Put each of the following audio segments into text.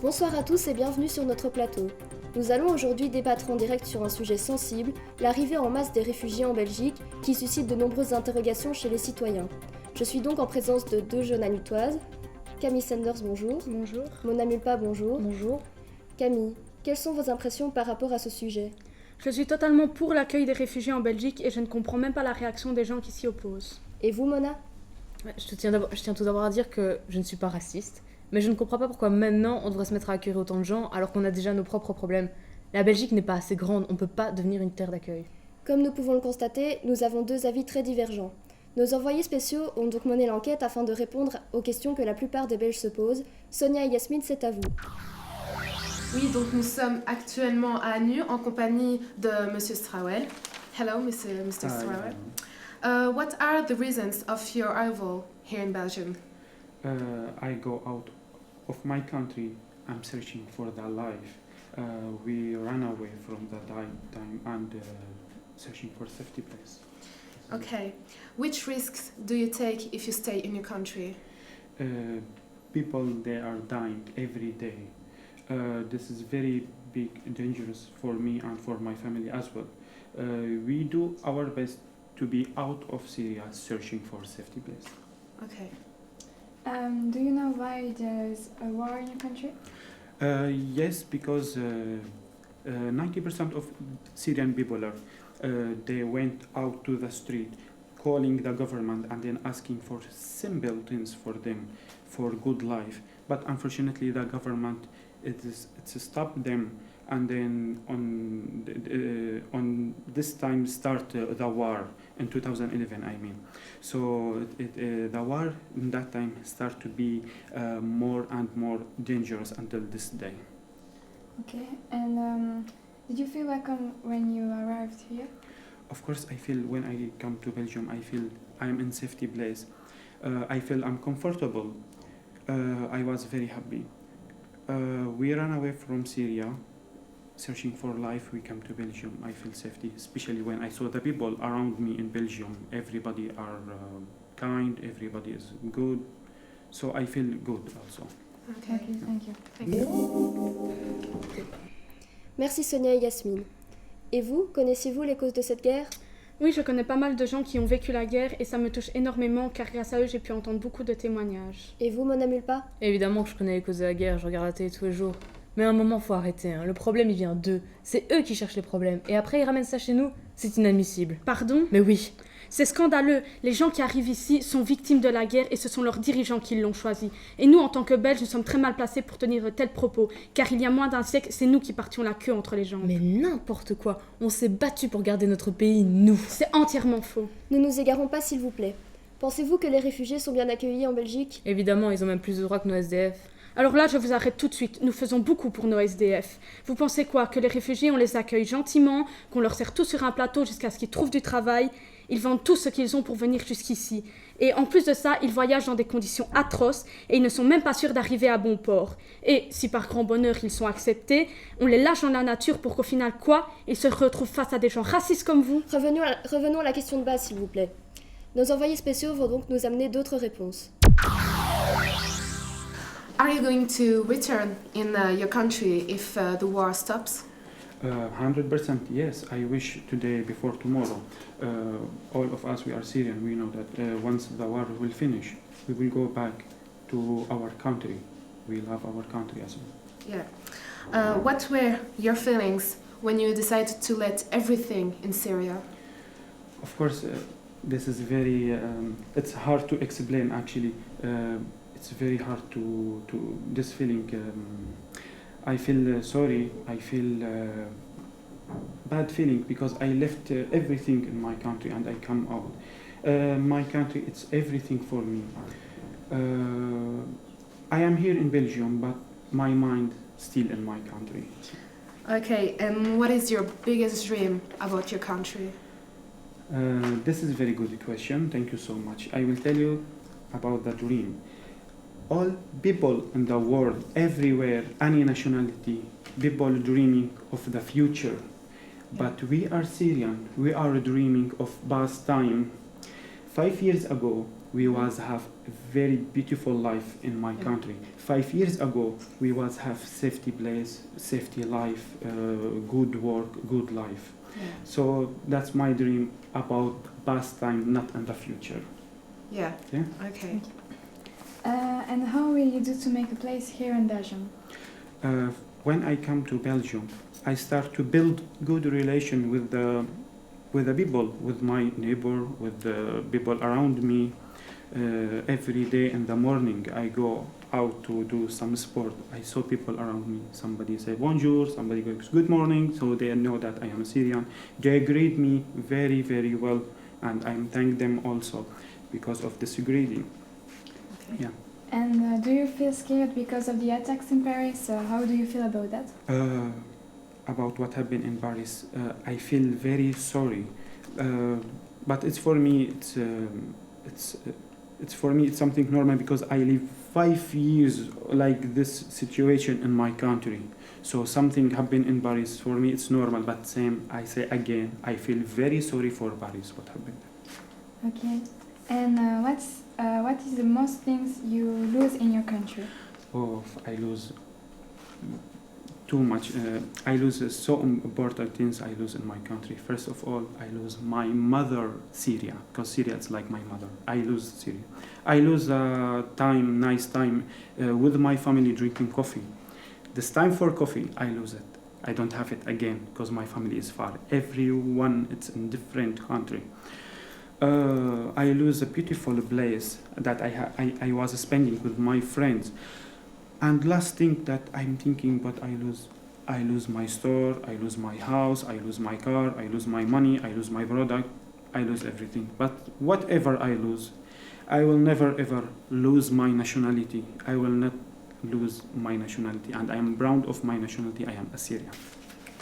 Bonsoir à tous et bienvenue sur notre plateau. Nous allons aujourd'hui débattre en direct sur un sujet sensible, l'arrivée en masse des réfugiés en Belgique, qui suscite de nombreuses interrogations chez les citoyens. Je suis donc en présence de deux jeunes amutoises. Camille Sanders, bonjour. Bonjour. Mona Mulpa, bonjour. Bonjour. Camille, quelles sont vos impressions par rapport à ce sujet ? Je suis totalement pour l'accueil des réfugiés en Belgique et je ne comprends même pas la réaction des gens qui s'y opposent. Et vous, Mona ? Je tiens tout d'abord à dire que je ne suis pas raciste, mais je ne comprends pas pourquoi maintenant on devrait se mettre à accueillir autant de gens alors qu'on a déjà nos propres problèmes. La Belgique n'est pas assez grande, on ne peut pas devenir une terre d'accueil. Comme nous pouvons le constater, nous avons deux avis très divergents. Nos envoyés spéciaux ont donc mené l'enquête afin de répondre aux questions que la plupart des Belges se posent. Sonia et Yasmine, c'est à vous. Oui, donc nous sommes actuellement à Anu en compagnie de Monsieur Strouwel. Hello, Mr. Strouwel. What are the reasons of your arrival here in Belgium? I go out of my country. I'm searching for the life. We ran away from the time and searching for safety place. Okay. Which risks do you take if you stay in your country? People, they are dying every day. This is very big, dangerous for me and for my family as well. We do our best to be out of Syria, searching for safety place. Okay. Do you know why there's a war in your country? Yes, because 90% of Syrian people are, they went out to the street calling the government and then asking for simple things for them, for good life. But unfortunately the government it's stopped them, and then on this time start the war in 2011, I mean. So the war in that time start to be more and more dangerous until this day. Okay, and did you feel welcome when you arrived here? Of course, I feel when I come to Belgium, I feel I'm in safety place. I feel I'm comfortable. I was very happy. We ran away from Syria, searching for life. We come to Belgium. I feel safety, especially when I saw the people around me in Belgium. Everybody are kind. Everybody is good. So I feel good also. Okay. Okay, thank you. Thank you. Merci Sonia et Yasmine. Et vous, connaissez-vous les causes de cette guerre ? Oui, je connais pas mal de gens qui ont vécu la guerre et ça me touche énormément car grâce à eux j'ai pu entendre beaucoup de témoignages. Et vous, Mona Mulpa ? Évidemment que je connais les causes de la guerre, je regarde la télé tous les jours. Mais à un moment, faut arrêter, hein. Le problème, il vient d'eux. C'est eux qui cherchent les problèmes. Et après, ils ramènent ça chez nous. C'est inadmissible. Pardon ? Mais oui. C'est scandaleux. Les gens qui arrivent ici sont victimes de la guerre et ce sont leurs dirigeants qui l'ont choisi. Et nous, en tant que Belges, nous sommes très mal placés pour tenir de tels propos. Car il y a moins d'un siècle, c'est nous qui partions la queue entre les jambes. Mais n'importe quoi. On s'est battu pour garder notre pays, nous. C'est entièrement faux. Ne nous égarons pas, s'il vous plaît. Pensez-vous que les réfugiés sont bien accueillis en Belgique ? Évidemment, ils ont même plus de droits que nos SDF. Alors là, je vous arrête tout de suite. Nous faisons beaucoup pour nos SDF. Vous pensez quoi ? Que les réfugiés, on les accueille gentiment, qu'on leur sert tout sur un plateau jusqu'à ce qu'ils trouvent du travail ? Ils vendent tout ce qu'ils ont pour venir jusqu'ici. Et en plus de ça, ils voyagent dans des conditions atroces et ils ne sont même pas sûrs d'arriver à bon port. Et si par grand bonheur ils sont acceptés, on les lâche dans la nature pour qu'au final, quoi ? Ils se retrouvent face à des gens racistes comme vous ? Revenons à la question de base, s'il vous plaît. Nos envoyés spéciaux vont donc nous amener d'autres réponses. Are you going to return in your country if the war stops? 100% yes. I wish today before tomorrow. All of us, we are Syrian. We know that once the war will finish, we will go back to our country. We love our country as well. Yeah. What were your feelings when you decided to let everything in Syria? Of course, this is very. It's hard to explain. Actually, it's very hard to this feeling. I feel sorry. I feel bad feeling because I left everything in my country and I come out. My country, it's everything for me. I am here in Belgium, but my mind still in my country. Okay, and what is your biggest dream about your country? This is a very good question. Thank you so much. I will tell you about the dream. All people in the world, everywhere, any nationality, people dreaming of the future. But we are Syrian, we are dreaming of past time. 5 years ago, We was have a very beautiful life in my country. 5 years ago, we was have safety place, safety life, good work, good life. So that's my dream about past time, not in the future. Yeah. Yeah. Okay. And how will you do to make a place here in Belgium? When I come to Belgium, I start to build good relation with the people, with my neighbor, with the people around me. Every day in the morning, I go out to do some sport. I saw people around me. Somebody say bonjour, somebody goes good morning, so they know that I am Syrian. They greet me very, very well, and I thank them also because of this greeting. Okay. Yeah. And do you feel scared because of the attacks in Paris? How do you feel about that? About what happened in Paris, I feel very sorry, but it's for me. It's for me. It's something normal because I live 5 years like this situation in my country. So something happened in Paris. For me, it's normal. But same, I say again, I feel very sorry for Paris. What happened? Okay. And what is the most things you lose in your country? Oh, I lose too much. I lose so important things I lose in my country. First of all, I lose my mother, Syria, because Syria is like my mother. I lose Syria. I lose time, nice time with my family drinking coffee. This time for coffee, I lose it. I don't have it again because my family is far. Everyone, it's in different country. I lose a beautiful place that I was spending with my friends. And last thing that I'm thinking, but I lose my store, I lose my house, I lose my car, I lose my money, I lose my product, I lose everything. But whatever I lose, I will never ever lose my nationality. I will not lose my nationality, and I am proud of my nationality. I am Assyrian.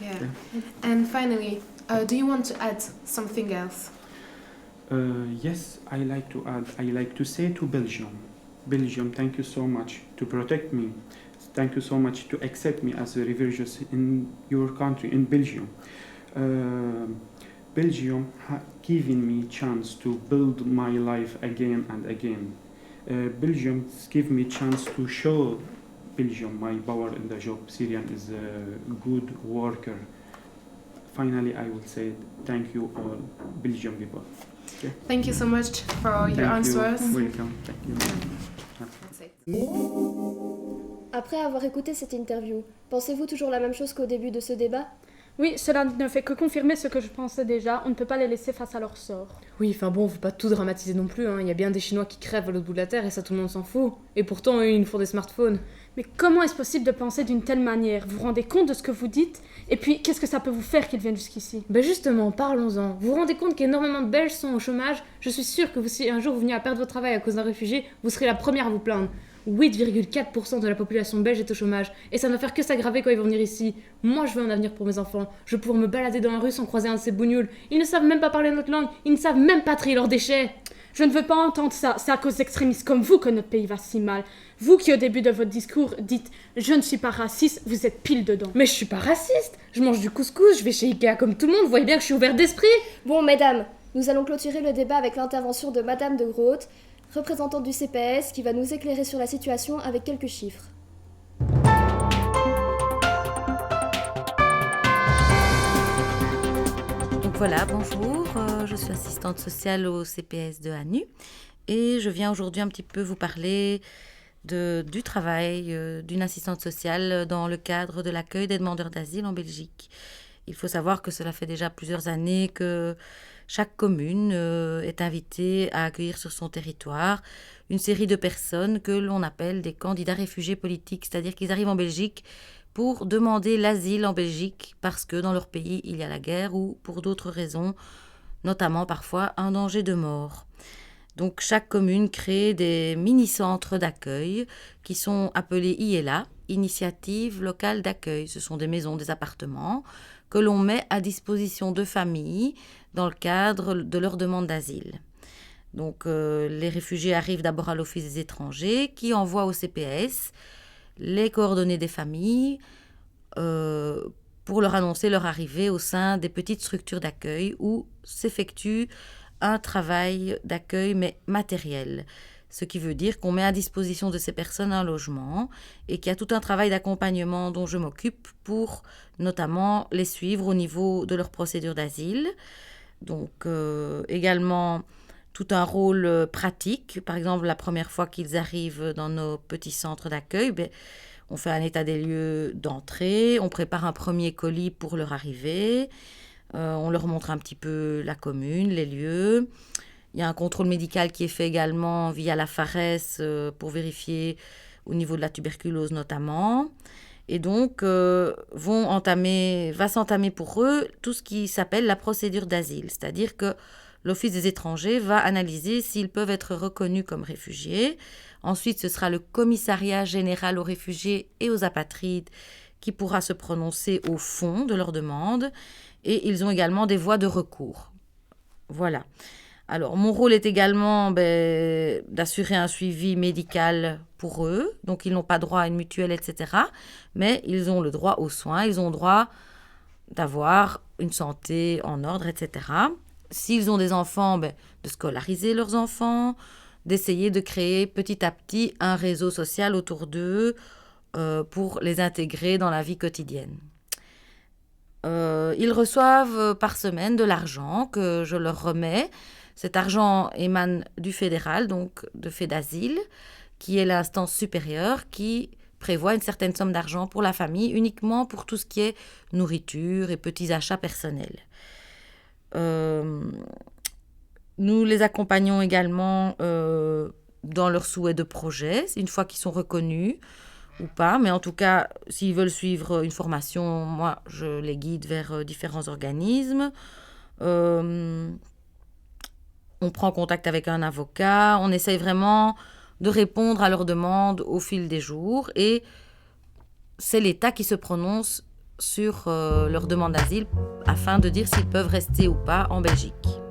Yeah. Yeah. And finally, do you want to add something else? Yes, I like to add. I like to say to Belgium, thank you so much to protect me. Thank you so much to accept me as a refugee in your country, in Belgium. Belgium given me chance to build my life again and again. Belgium give me chance to show Belgium my power in the job. Syrian is a good worker. Finally, I will say thank you all Belgian people. Okay. Thank you so much for your Thank you. answers. Welcome. Thank you. That's it. Après avoir écouté cette interview, pensez-vous toujours la même chose qu'au début de ce débat? Oui, cela ne fait que confirmer ce que je pensais déjà, on ne peut pas les laisser face à leur sort. Oui, enfin bon, faut pas tout dramatiser non plus, hein. Il y a bien des Chinois qui crèvent à l'autre bout de la Terre et ça tout le monde s'en fout. Et pourtant, eux, ils nous font des smartphones. Mais comment est-ce possible de penser d'une telle manière? Vous vous rendez compte de ce que vous dites? Et puis, qu'est-ce que ça peut vous faire qu'ils viennent jusqu'ici? Ben justement, parlons-en. Vous vous rendez compte qu'énormément de Belges sont au chômage? Je suis sûre que si un jour vous veniez à perdre votre travail à cause d'un réfugié, vous serez la première à vous plaindre. 8,4% de la population belge est au chômage, et ça ne va faire que s'aggraver quand ils vont venir ici. Moi, je veux un avenir pour mes enfants. Je veux pouvoir me balader dans la rue sans croiser un de ces bougnoules. Ils ne savent même pas parler notre langue, ils ne savent même pas trier leurs déchets. Je ne veux pas entendre ça, c'est à cause d'extrémistes comme vous que notre pays va si mal. Vous qui au début de votre discours dites « je ne suis pas raciste », vous êtes pile dedans. Mais je suis pas raciste. Je mange du couscous, je vais chez Ikea comme tout le monde, vous voyez bien que je suis ouverte d'esprit. Bon, mesdames, nous allons clôturer le débat avec l'intervention de Madame de Groot, représentante du CPS, qui va nous éclairer sur la situation avec quelques chiffres. Donc voilà, bonjour, je suis assistante sociale au CPS de Anu et je viens aujourd'hui un petit peu vous parler du travail d'une assistante sociale dans le cadre de l'accueil des demandeurs d'asile en Belgique. Il faut savoir que cela fait déjà plusieurs années que chaque commune est invitée à accueillir sur son territoire une série de personnes que l'on appelle des candidats réfugiés politiques, c'est-à-dire qu'ils arrivent en Belgique pour demander l'asile en Belgique parce que dans leur pays il y a la guerre ou pour d'autres raisons, notamment parfois un danger de mort. Donc chaque commune crée des mini-centres d'accueil qui sont appelés ILA, Initiative locale d'accueil. Ce sont des maisons, des appartements que l'on met à disposition de familles dans le cadre de leur demande d'asile. Donc les réfugiés arrivent d'abord à l'Office des étrangers qui envoie au CPS les coordonnées des familles pour leur annoncer leur arrivée au sein des petites structures d'accueil où s'effectue un travail d'accueil, mais matériel. Ce qui veut dire qu'on met à disposition de ces personnes un logement et qu'il y a tout un travail d'accompagnement dont je m'occupe pour notamment les suivre au niveau de leur procédure d'asile. Donc également tout un rôle pratique. Par exemple, la première fois qu'ils arrivent dans nos petits centres d'accueil, on fait un état des lieux d'entrée, on prépare un premier colis pour leur arrivée, on leur montre un petit peu la commune, les lieux. Il y a un contrôle médical qui est fait également via la FARES pour vérifier au niveau de la tuberculose notamment. Et donc, va s'entamer pour eux tout ce qui s'appelle la procédure d'asile. C'est-à-dire que l'Office des étrangers va analyser s'ils peuvent être reconnus comme réfugiés. Ensuite, ce sera le Commissariat général aux réfugiés et aux apatrides qui pourra se prononcer au fond de leur demande. Et ils ont également des voies de recours. Voilà. Alors, mon rôle est également d'assurer un suivi médical pour eux. Donc, ils n'ont pas droit à une mutuelle, etc. Mais ils ont le droit aux soins, ils ont le droit d'avoir une santé en ordre, etc. S'ils ont des enfants, de scolariser leurs enfants, d'essayer de créer petit à petit un réseau social autour d'eux pour les intégrer dans la vie quotidienne. Ils reçoivent par semaine de l'argent que je leur remets. Cet argent émane du fédéral, donc de FEDASIL, qui est l'instance supérieure qui prévoit une certaine somme d'argent pour la famille, uniquement pour tout ce qui est nourriture et petits achats personnels. Nous les accompagnons également dans leurs souhaits de projet, une fois qu'ils sont reconnus ou pas. Mais en tout cas, s'ils veulent suivre une formation, moi, je les guide vers différents organismes. On prend contact avec un avocat, on essaye vraiment de répondre à leurs demandes au fil des jours et c'est l'État qui se prononce sur leur demande d'asile afin de dire s'ils peuvent rester ou pas en Belgique.